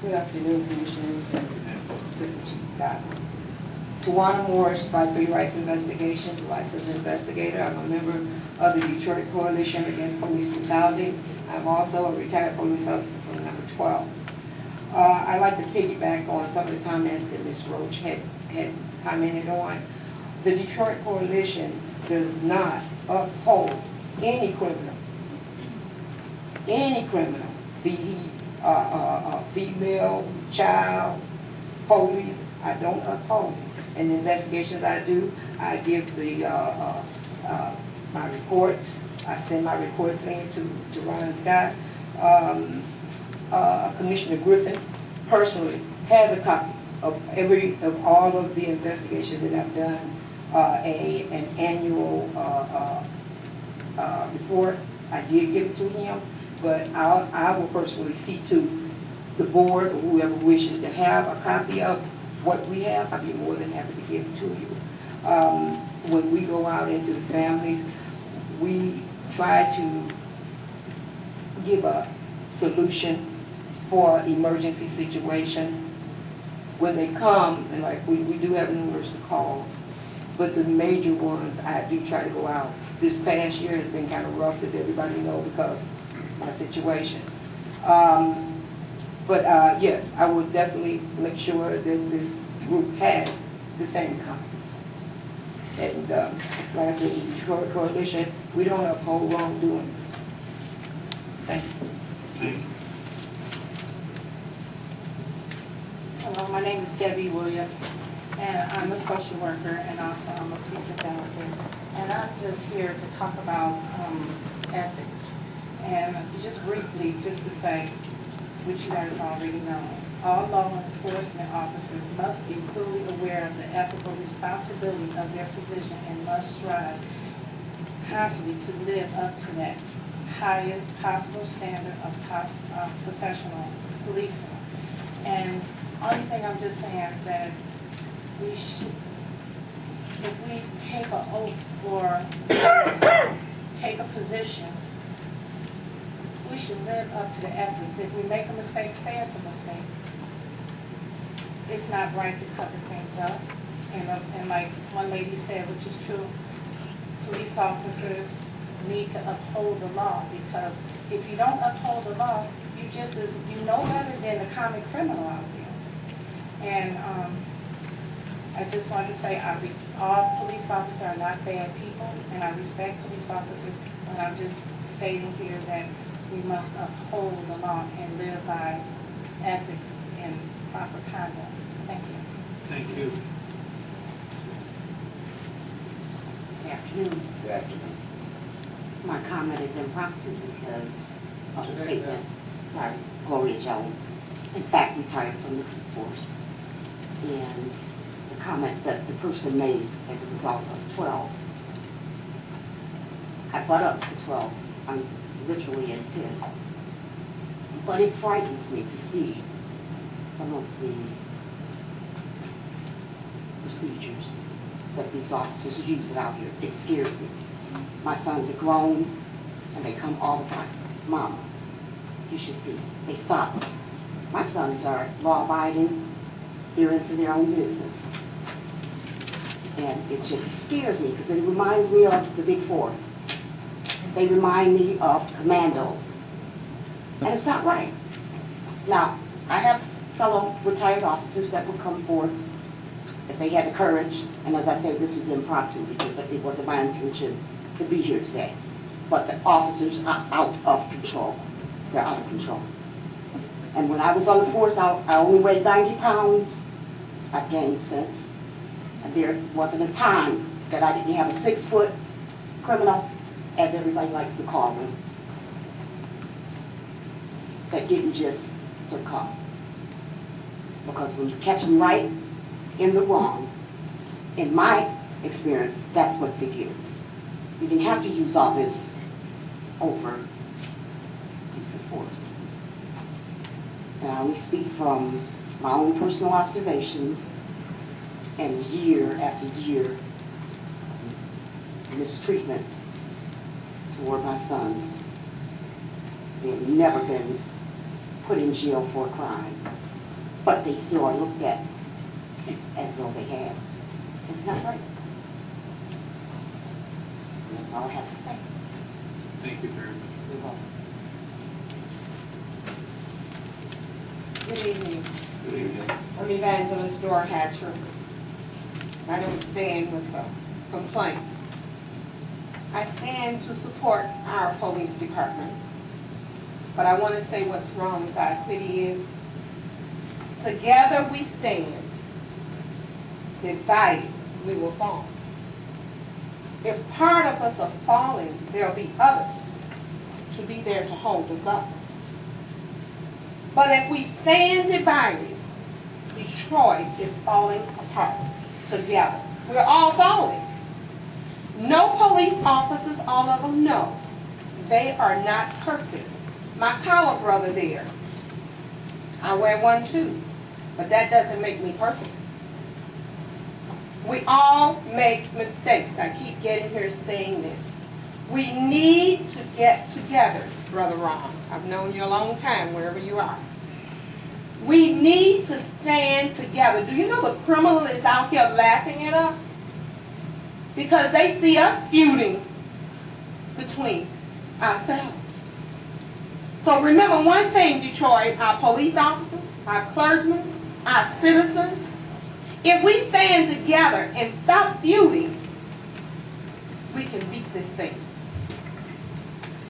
Good afternoon, Commissioners and Assistant Chief Godwin. Tawana Morris, by Three Rights Investigations, licensed investigator. I'm a member of the Detroit Coalition Against Police Brutality. I'm also a retired police officer from number 12. I'd like to piggyback on some of the comments that Ms. Roach had commented on. The Detroit Coalition does not uphold any criminal, be he female, child, police. I don't uphold it. And the investigations I do, I give the my reports. I send my reports in to Ron Scott. Commissioner Griffin personally has a copy of all of the investigations that I've done. An annual report. I did give it to him, but I will personally see to the board or whoever wishes to have a copy of what we have. I'd be more than happy to give it to you. When we go out into the families, we try to give a solution for emergency situation. When they come, and like we do have numerous calls, but the major ones I do try to go out. This past year has been kind of rough, as everybody knows, because of my situation. But yes, I will definitely make sure that this group has the same copy. And like I said, the Detroit Coalition, we don't uphold wrongdoings. Thank you. Thank you. Hello, my name is Debbie Williams, and I'm a social worker, and also I'm a police developer. And I'm just here to talk about ethics. And just briefly, just to say, which you guys already know, all law enforcement officers must be fully aware of the ethical responsibility of their position and must strive constantly to live up to that highest possible standard of professional policing. And only thing I'm just saying that we should, if we take an oath or take a position, we should live up to the ethics. If we make a mistake, say it's a mistake. It's not right to cover things up. And like one lady said, which is true, police officers need to uphold the law, because if you don't uphold the law, you know better than the common criminal out there. And I just wanted to say, all police officers are not bad people, and I respect police officers, and I'm just stating here that we must uphold the law and live by ethics and proper conduct. Thank you. Thank you. Good afternoon. Good afternoon. My comment is impromptu because of the statement. Sorry, Gloria Jones. In fact, retired from the force. And the comment that the person made as a result of 12. I butt up to 12. I'm literally at 10. But it frightens me to see some of the procedures that these officers use out here. It scares me. My sons are grown, and they come all the time. Mama, you should see. They stop us. My sons are law-abiding. They're into their own business. And it just scares me because it reminds me of the Big Four. They remind me of Commando. And it's not right. Now, I have fellow retired officers that would come forth if they had the courage. And as I say, this was impromptu because it wasn't my intention to be here today. But the officers are out of control. They're out of control. And when I was on the force, I only weighed 90 pounds. I've gained since. And there wasn't a time that I didn't have a 6-foot criminal, as everybody likes to call them, that didn't just succumb. Because when you catch them right in the wrong, in my experience, that's what they do. You didn't have to use all this over use of force. And I only speak from my own personal observations and year after year mistreatment toward my sons. They've never been put in jail for a crime. but they still are looked at as though they have. It's not right. And that's all I have to say. Thank you very much. You're welcome. Good evening. Good evening. I'm Evangelist Dora Hatcher. I don't stand with the complaint. I stand to support our police department. But I want to say what's wrong with our city is, together we stand, divided we will fall. If part of us are falling, there'll be others to be there to hold us up. But if we stand divided, Detroit is falling apart together. We're all falling. No police officers, all of them know, they are not perfect. My collar brother there, I wear one too, but that doesn't make me perfect. We all make mistakes. I keep getting here saying this. We need to get together, Brother Ron. I've known you a long time, wherever you are. We need to stand together. Do you know the criminal is out here laughing at us? Because they see us feuding between ourselves. So remember one thing, Detroit, our police officers, our clergymen, our citizens, if we stand together and stop feuding, we can beat this thing.